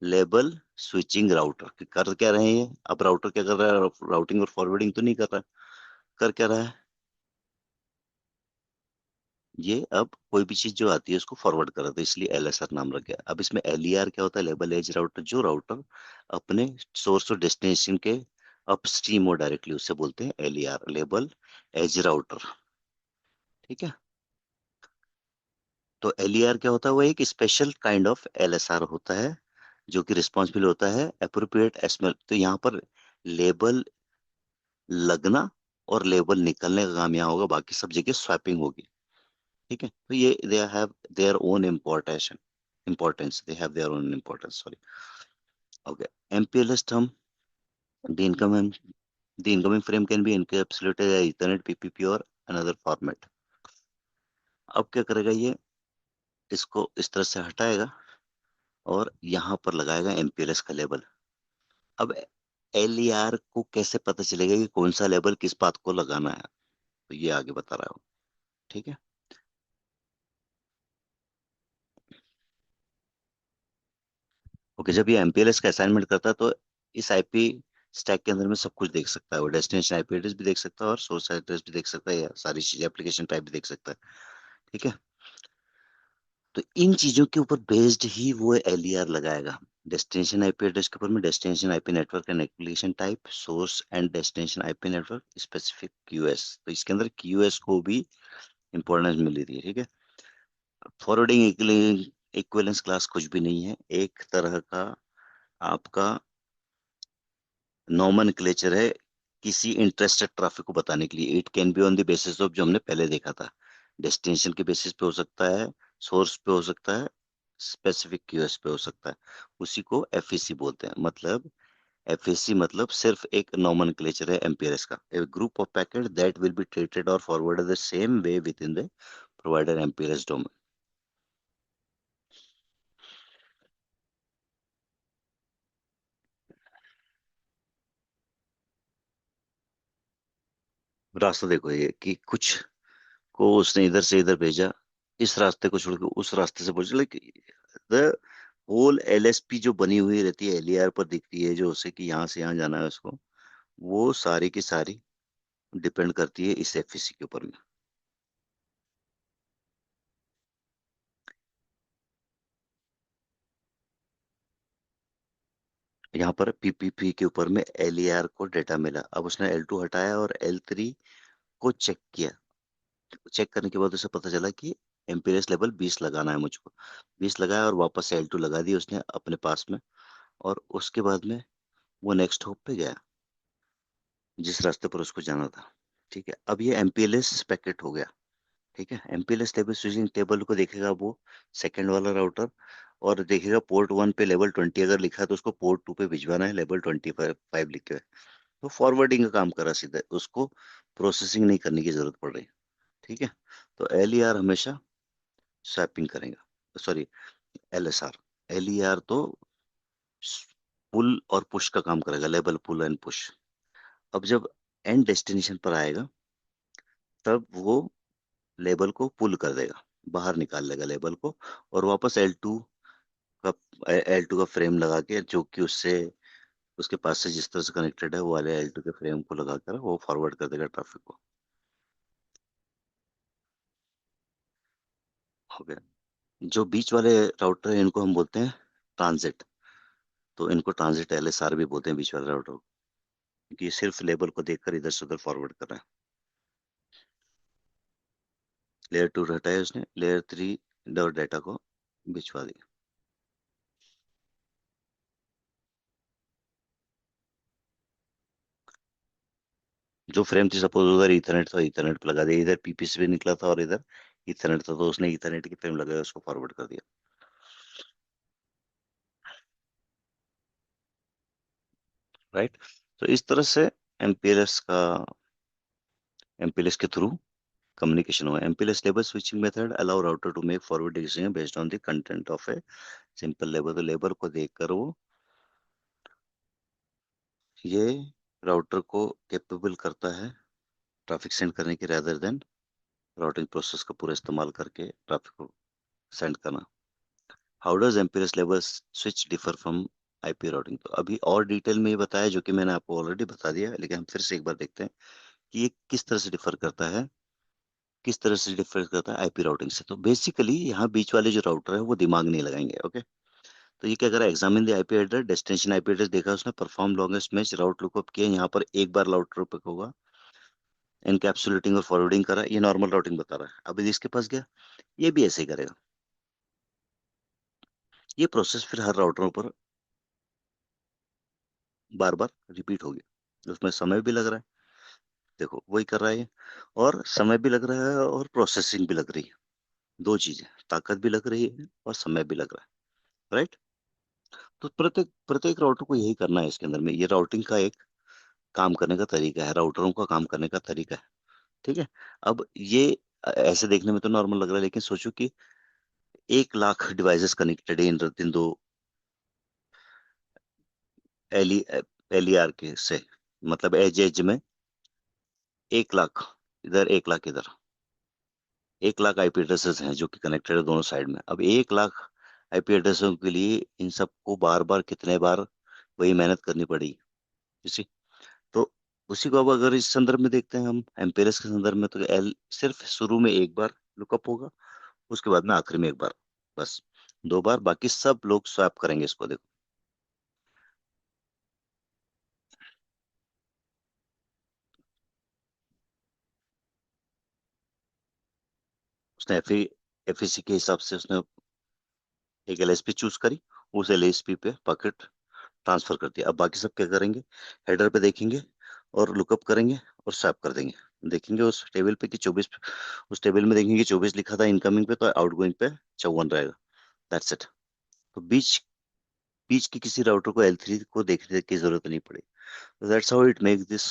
label switching router कर क्या रहे हैं ये? अब राउटर क्या कर रहा है? राउटिंग और फॉरवर्डिंग तो नहीं कर रहा है। कर क्या रहा है ये? अब कोई भी चीज जो आती है उसको फॉरवर्ड कर रहा था, इसलिए एलएसआर नाम रख गया। अब इसमें एलईआर क्या होता है? Label edge router. जो राउटर अपने सोर्स और डेस्टिनेशन के अपस्ट्रीम और डायरेक्टली, उससे बोलते हैं एलईआर, लेबल एज राउटर। ठीक है। तो एलईआर क्या होता है? वो एक स्पेशल काइंड ऑफ एलएसआर होता है, जो कि रिस्पॉन्सिबल होता है अप्रोप्रिएट एसएमएल। तो यहाँ पर लेबल लगना और लेबल निकलने का काम यहाँ होगा, बाकी सब जगह स्वैपिंग होगी। ठीक है, तो ये they have their own importance, they have their own importance, sorry. Okay, MPLS term, the incoming the incoming frame can be encapsulated as Ethernet, PPP और another format। अब क्या करेगा ये? इसको इस तरह से हटाएगा और यहाँ पर लगाएगा एमपीएलएस का लेबल। अब एलईआर को कैसे पता चलेगा कि कौन सा लेबल किस बात को लगाना है? तो ये आगे बता रहा हूँ। ठीक है। ओके, जब ये एमपीएलएस का असाइनमेंट करता है तो इस आईपी स्टैक के अंदर में सब कुछ देख सकता है। वो डेस्टिनेशन आईपी एड्रेस भी देख सकता है और सोर्स एड्रेस भी देख सकता है, या सारी चीजें एप्लीकेशन टाइप भी देख सकता है। ठीक है। तो इन चीजों के ऊपर बेस्ड ही वो एलईआर लगाएगा। डेस्टिनेशन आईपी एड्रेस के ऊपर में destination IP network and application type, source and destination IP network, specific QS. तो इसके अंदर क्यूएस को भी इंपॉर्टेंस मिल रही है। ठीक है। फॉरवर्डिंग इक्विवेलेंस क्लास कुछ भी नहीं है, एक तरह का आपका नॉमनक्लेचर है किसी इंटरेस्टेड ट्रैफिक को बताने के लिए। It can be on the basis of, जो हमने पहले देखा था, डेस्टिनेशन के बेसिस पे हो सकता है, सोर्स पे हो सकता है, स्पेसिफिक क्यूएस पे हो सकता है। उसी को एफईसी बोलते हैं। मतलब एफईसी मतलब सिर्फ एक नॉमनक्लेचर है एमपीएलएस का, a group of packet that will be treated और forwarded the same way within the provider MPLS domain. रास्ता देखो, ये कि कुछ को उसने इधर से इधर भेजा, इस रास्ते को छोड़ के उस रास्ते से पहुंचे, लाइक द होल एलएसपी जो बनी हुई रहती है एलईआर पर दिखती है, जो उसे कि यहाँ से यहाँ जाना है उसको, वो सारी की सारी डिपेंड करती है इस एफईसी के ऊपर में। यहाँ पर पीपीपी के ऊपर में एल को डेटा मिला, अब उसने L2 हटाया और L3 को चेक किया। चेक करने के बाद उसे पता चला कि एमपीएस लेवल 20 लगाना है मुझको। 20 लगाया और वापस से L2 लगा दी उसने अपने पास में। और उसके बाद में वो नेक्स्ट होप पे गया, जिस रास्ते पर उसको जाना था। ठीक है, अब ये एमपीएलएस पैकेट हो गया। ठीक है, एमपीएलएस टेबल स्विचिंग टेबल को देखेगा वो सेकंड वाला राउटर, और देखेगा पोर्ट 1 पे लेवल 20 अगर लिखा है तो उसको पोर्ट 2 पे भिजवाना है लेवल 25 लिखे हुए। तो फॉरवर्डिंग का काम करा सीधा, उसको प्रोसेसिंग नहीं करने की जरूरत पड़ रही। ठीक है, तो एल हमेशा स्वैपिंग करेगा, सॉरी LSR। LER तो पुल और पुश का काम करेगा, लेबल पुल एंड पुश। अब जब एंड डेस्टिनेशन पर आएगा तब वो लेबल को पुल कर देगा, बाहर निकाल लेगा लेबल को, और वापस का L2 का फ्रेम लगा के, जो कि उससे उसके पास से जिस तरह से कनेक्टेड है वो वाले L2 के फ्रेम को लगा कर वो फॉरवर्ड कर देगा ट्रैफिक को। हो गया। जो बीच वाले राउटर है इनको हम बोलते हैं ट्रांजिट। तो इनको ट्रांजिट LSR भी बोलते हैं, बीच वाले राउटर को, क्योंकि ये सिर्फ लेबल को देखकर इधर से उधर फॉरवर्ड कर रहा है। लेयर 2 हटाया उसने, लेयर 3 डाटा को भिजवा दिया। जो फ्रेम थी सपोज उधर इथरनेट था, इथरनेट पे लगा दिया, इधर पीपीसी भी निकला था और इधर इथरनेट था, तो उसने इथरनेट की फ्रेम लगाया, उसको फॉरवर्ड कर दिया। राइट। तो इस तरह से एमपीएलएस का एमपीएलएस के थ्रू कम्युनिकेशन हुआ। MPLS label switching method allow router to make forward decision based on the content of a simple label. तो लेबल को देखकर वो ये राउटर को कैपेबल करता है ट्रैफिक सेंड करने की, rather देन राउटिंग प्रोसेस का पूरा इस्तेमाल करके ट्रैफिक को सेंड करना। How does MPLS level switch differ from IP routing. तो अभी और डिटेल में ये बताया जो कि मैंने आपको ऑलरेडी बता दिया है, लेकिन हम फिर से एक बार देखते हैं कि ये किस तरह से डिफर करता है, किस तरह से डिफर करता है आईपी राउटिंग से। तो बेसिकली यहाँ बीच वाले जो राउटर है वो दिमाग नहीं लगाएंगे। ओके, तो ये क्या करा, examine the IP address, destination IP address देखा उसने, परफॉर्म लॉन्गेस्ट मैच राउट लुकअप किया, यहाँ पर एक बार राउटर लुकअप होगा, एनकैप्सुलेटिंग और फॉरवर्डिंग करा, ये नॉर्मल राउटिंग बता रहा है। अब यदि इसके पास गया, ये भी ऐसे ही करेगा। ये प्रोसेस फिर हर राउटरों पर बार बार रिपीट होगी। उसमें समय भी लग रहा है, देखो वही कर रहा है ये, और समय भी लग रहा है और प्रोसेसिंग भी लग रही है। दो चीजें, ताकत भी लग रही है और समय भी लग रहा है। राइट। तो प्रत्येक प्रत्येक राउटर को यही करना है इसके अंदर में, ये राउटिंग का एक काम करने का तरीका है, राउटरों का काम करने का तरीका है। ठीक है। अब ये ऐसे देखने में तो नॉर्मल लग रहा है, लेकिन सोचो कि 1 लाख डिवाइसेस कनेक्टेड है इन दो एल LER के से, मतलब एज एज में 1 लाख इधर, 1 लाख इधर, 1 लाख आईपी एड्रेसेस हैं जो कि कनेक्टेड है दोनों साइड में। अब 1 लाख आईपी एड्रेसों के लिए इन सबको बार बार कितने बार वही मेहनत करनी पड़ी, इसी। तो उसी को अब अगर इस संदर्भ में देखते हैं हम, एम्पेरस के संदर्भ में, तो एल सिर्फ शुरू में एक बार लुकअप होगा, उसके बाद में आखिरी में एक बार, बस 2 बार, बाकी सब लोग स्वैप करेंगे इसको। देखो उसने एफईसी के हिसाब से उसने एक एलएसपी चूज करी, उस एलएसपी पे पॉकेट ट्रांसफर कर दिया। अब बाकी सब क्या करेंगे, हेडर पे देखेंगे और लुकअप करेंगे और स्वैप कर देंगे। देखेंगे उस टेबल पे कि 24, उस टेबल में देखेंगे कि 24 लिखा था इनकमिंग पे, तो आउटगोइंग पे 54 रहेगा। That's it. तो बीच बीच की किसी राउटर को L3 को देखने की जरूरत नहीं पड़ी। That's how it make this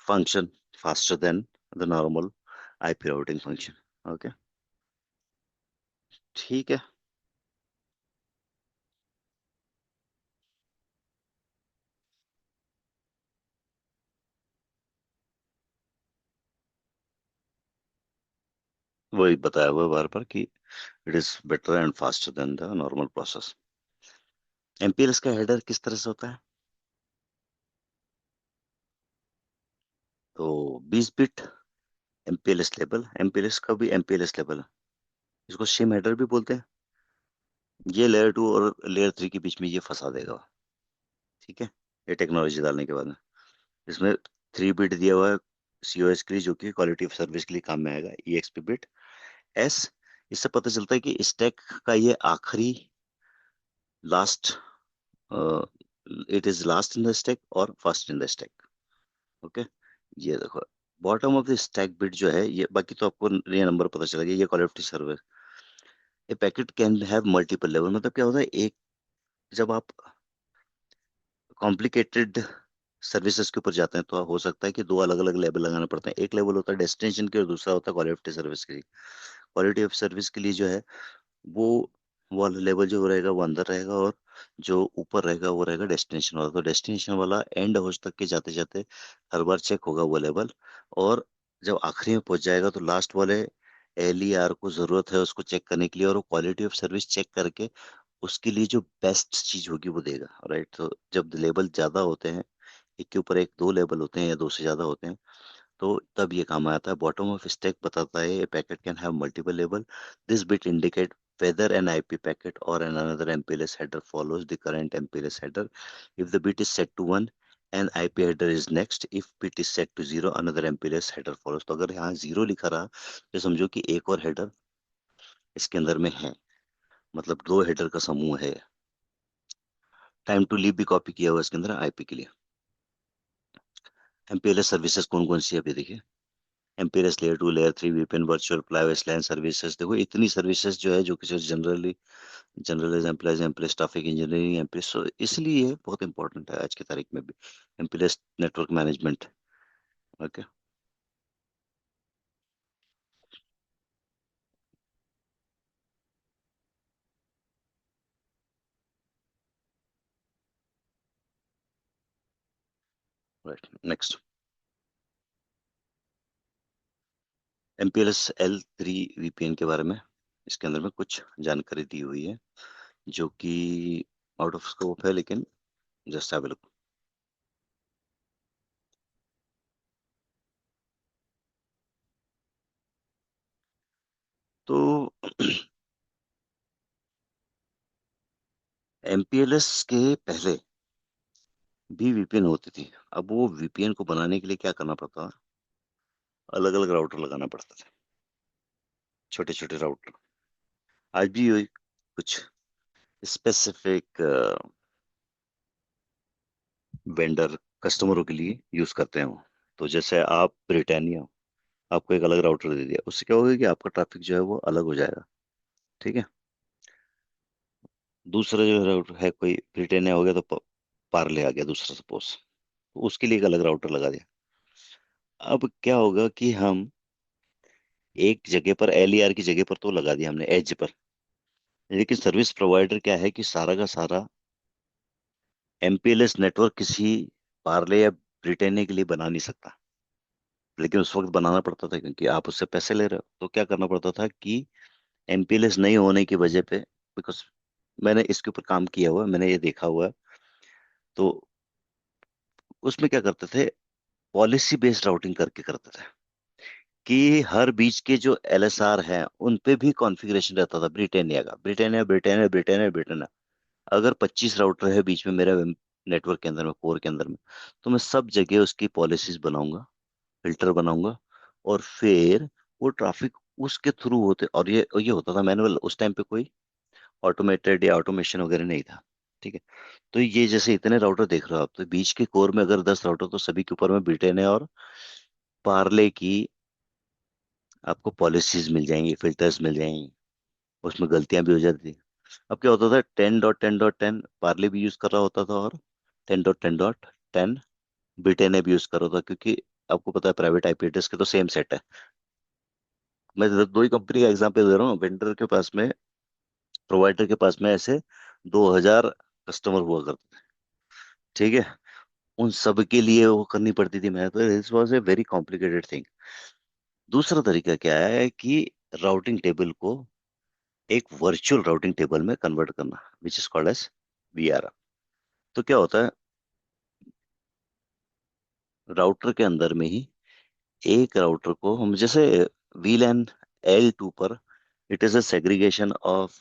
function faster than the normal IP routing function. Okay, ठीक है। वही बताया हुआ बार बार कि it is better and faster than the normal process. MPLS का हेडर किस तरह से होता है, तो 20 बिट एमपीएलएस लेबल, एमपीएलएस का भी एमपीएलएस लेबल है, इसको शिम हेडर भी बोलते हैं। ये लेयर 2 और लेयर 3 के बीच में ये फंसा देगा। ठीक है, ये टेक्नोलॉजी डालने के बाद में इसमें 3 बिट दिया हुआ है सीओएस के लिए, जो कि क्वालिटी ऑफ सर्विस के लिए काम में आएगा। EXP बिट एस, इससे पता चलता है कि स्टैक का ये आखिरी, last, it is last in the stack और first in the stack. Okay, ये देखो bottom of the stack bit जो है ये, बाकी तो आपको ये नंबर पता चला गया। ये quality service, A packet can have multiple level, मतलब क्या होता है, एक, जब आप कॉम्प्लिकेटेड सर्विसेज के ऊपर जाते हैं तो हो सकता है कि दो अलग अलग लेवल लगाने पड़ते हैं। एक लेवल होता है डेस्टिनेशन के और दूसरा होता है क्वालिटी सर्विस के लिए। क्वालिटी ऑफ सर्विस के लिए जो है वो वो वाला लेवल जो रहेगा वो अंदर रहेगा, और जो ऊपर रहेगा वो रहेगा डेस्टिनेशन वाला। तो डेस्टिनेशन वाला एंड होस्ट तक के जाते जाते हर बार चेक होगा वो लेवल, और जब आखिरी में पहुंच जाएगा तो लास्ट वाले LER को जरूरत है उसको चेक करने के लिए, और वो क्वालिटी ऑफ सर्विस चेक करके उसके लिए जो बेस्ट चीज होगी वो देगा। राइट, तो जब लेवल ज्यादा होते हैं, एक के ऊपर एक दो लेवल होते हैं या दो से ज्यादा होते हैं, तो तब ये काम आता है। बॉटम ऑफ स्टैक बताता है packet can have multiple level, this bit indicate whether an IP packet or another MPLS header follows the current MPLS header. If the bit is set to 1, an IP header is next. If bit is set to 0, another MPLS header follows. तो अगर यहाँ 0 लिखा रहा तो समझो कि एक और हेडर इसके अंदर में है, मतलब दो हेडर का समूह है। टाइम टू लीव भी कॉपी किया हुआ इसके अंदर IP के लिए। MPLS सर्विसेज कौन कौन सी है अभी देखिए, MPLS layer 2, layer 3, VPN, virtual private LAN services. देखो इतनी सर्विसेज जो है जो कि generally general employees, employee staffing engineering employee, so इसलिए ये बहुत इंपॉर्टेंट है आज की तारीख में भी employees network management. Okay, right, next. MPLS L3 VPN के बारे में इसके अंदर में कुछ जानकारी दी हुई है जो कि आउट ऑफ स्कोप है, लेकिन जस्ट हैव अ लुक। तो MPLS के पहले भी VPN होती थी। अब वो VPN को बनाने के लिए क्या करना पड़ता, अलग अलग राउटर लगाना पड़ता था, छोटे छोटे राउटर। आज भी वही कुछ स्पेसिफिक वेंडर कस्टमरों के लिए यूज करते हैं वो। तो जैसे आप ब्रिटानिया, आपको एक अलग राउटर दे दिया, उससे क्या होगा कि आपका ट्रैफिक जो है वो अलग हो जाएगा। ठीक है, दूसरा जो राउटर है कोई ब्रिटानिया हो गया तो पार्ले आ गया दूसरा सपोज, तो उसके लिए एक अलग राउटर लगा दिया। अब क्या होगा कि हम एक जगह पर LER की जगह पर तो लगा दिया हमने एज पर, लेकिन सर्विस प्रोवाइडर क्या है कि सारा का सारा MPLS नेटवर्क किसी पार्ले या ब्रिटानिया के लिए बना नहीं सकता। लेकिन उस वक्त बनाना पड़ता था क्योंकि आप उससे पैसे ले रहे हो, तो क्या करना पड़ता था कि MPLS नहीं होने की वजह पे, बिकॉज मैंने इसके ऊपर काम किया हुआ है, मैंने ये देखा हुआ है, तो उसमें क्या करते थे, पॉलिसी बेस्ड राउटिंग करके करते थे कि हर बीच के जो LSR हैं उन पे भी कॉन्फ़िगरेशन रहता था ब्रिटानिया का, ब्रिटानिया ब्रिटानिया ब्रिटानिया ब्रिटानिया। अगर 25 राउटर है बीच में मेरे नेटवर्क के अंदर में, कोर के अंदर में, तो मैं सब जगह उसकी पॉलिसीज बनाऊंगा, फिल्टर बनाऊंगा, और फिर वो ट्रैफिक उसके थ्रू होते। और ये होता था मैनुअल, उस टाइम पे कोई ऑटोमेटेड या ऑटोमेशन वगैरह नहीं था। ठीक है, तो ये जैसे इतने राउटर देख रहे हो आप, तो बीच के कोर में अगर 10 राउटर, तो सभी के ऊपर में ब्रिटेन और पार्ले की आपको पॉलिसीज मिल जाएंगी, फिल्टर्स मिल जाएंगी। उसमें गलतियां भी हो जाती थी। अब क्या होता था, 10.10.10 पार्ले भी यूज कर रहा होता था, और 10.10.10 ब्रिटेन भी यूज कर रहा था, क्योंकि आपको पता है प्राइवेट IP एड्रेस के तो सेम सेट है। मैं दो ही कंपनी का एग्जांपल दे रहा हूँ, वेंडर के पास में, प्रोवाइडर के पास में ऐसे 2000 कस्टमर हुआ करते थे। ठीक है, उन सब के लिए वो करनी पड़ती थी मैं, तो this was a very complicated thing. दूसरा तरीका क्या है कि राउटिंग टेबल को एक वर्चुअल राउटिंग टेबल में कन्वर्ट करना, which is called as VRM। तो क्या होता है, राउटर के अंदर में ही एक राउटर को हम जैसे VLAN L2 पर, it is a segregation of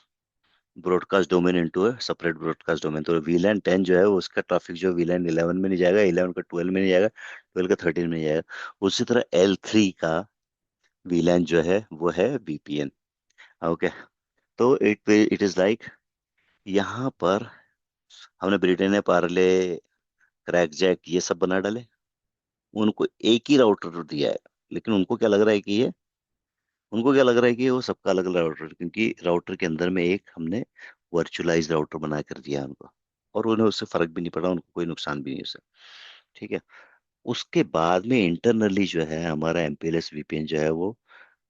broadcast domain into है सेपरेट ब्रॉडकास्ट डोमेन। तो वीलैन 10 जो है उसका ट्रैफिक जो वीलैन 11 में नहीं जाएगा, 11 का 12 में नहीं जाएगा, 12 का 13 में नहीं जाएगा। उसी तरह L3 का वीलैन जो है वो है VPN। ओके। तो इट इज लाइक, यहाँ पर हमने ब्रिटेनिया पार्ले, क्रैक जैक ये सब बना डाले, उनको एक ही राउटर दिया है। लेकिन उनको क्या लग रहा है कि वो सबका अलग अलग राउटर, क्योंकि राउटर के अंदर में एक हमने वर्चुअलाइज राउटर बना कर दिया है उनको, और उन्हें उससे फर्क भी नहीं पड़ा, उनको कोई नुकसान भी नहीं उससे। ठीक है। उसके बाद में इंटरनली जो है हमारा MPLS VPN जो है वो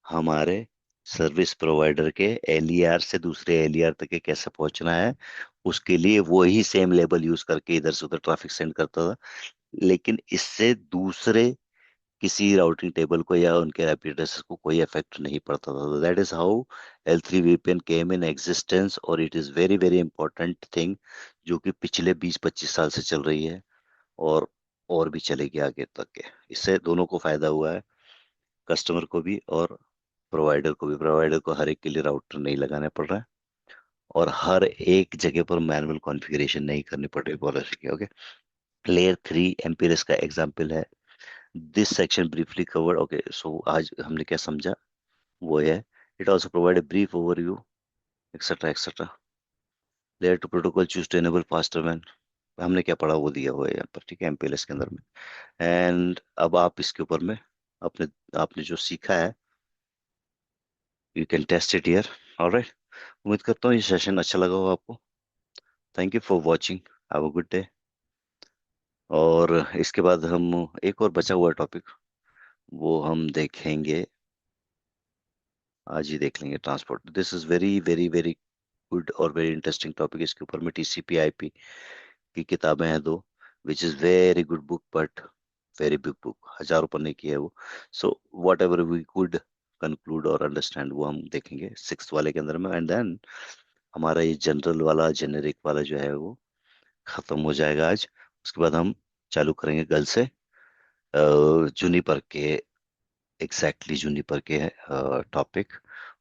हमारे सर्विस प्रोवाइडर के LER से दूसरे LER तक के कैसे पहुंचना है, उसके लिए वो ही सेम लेबल यूज करके इधर से उधर ट्रैफिक सेंड करता था। लेकिन इससे दूसरे किसी राउटिंग टेबल को या उनके आईपी एड्रेसेस को कोई इफेक्ट नहीं पड़ता था। That is how L3 VPN came in existence, और it is very very important thing, जो कि पिछले 20-25 साल से चल रही है, और और भी चलेगी आगे तक के। इससे दोनों को फायदा हुआ है, कस्टमर को भी और प्रोवाइडर को भी। प्रोवाइडर को हर एक के लिए राउटर नहीं लगाना पड़ रहा है, और हर एक जगह पर मैनुअल कॉन्फ़िगरेशन नहीं करनी पड़ रही पॉलिसी की। ओके। लेयर 3 MPLS का एग्जाम्पल है। This section briefly covered. Okay, so आज हमने क्या समझा वो है, it also provide a brief overview etcetera etcetera. Layer 2 protocol choose to enable faster MAN, हमने क्या पढ़ा वो दिया हुआ है यहाँ पर। ठीक है, MPLS के अंदर में। एंड अब आप इसके ऊपर में अपने आपने जो सीखा है, you can test it here. Alright. उम्मीद करता हूँ ये सेशन अच्छा लगा हो आपको। Thank you for watching. Have a good day. और इसके बाद हम एक और बचा हुआ टॉपिक वो हम देखेंगे, आज ही देख लेंगे, transport. This is very very very good और वेरी इंटरेस्टिंग टॉपिक। इसके ऊपर में TCP/IP की किताबें हैं दो, which is very good book, but very big book, 1000 पन्ने की है वो। So whatever we could conclude और अंडरस्टैंड वो हम देखेंगे 6th वाले के अंदर में। एंड देन हमारा ये जनरल वाला जेनेरिक वाला जो है वो खत्म हो जाएगा आज। उसके बाद हम चालू करेंगे गल से जूनिपर के, जूनिपर के टॉपिक।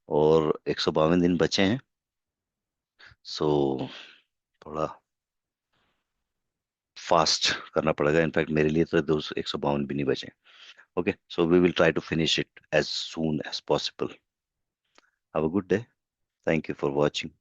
और 152 दिन बचे हैं, सो थोड़ा फास्ट करना पड़ेगा। इनफैक्ट मेरे लिए तो 152 भी नहीं बचे। Okay, so we will try to finish it as soon as possible. Have a good day. Thank you for watching.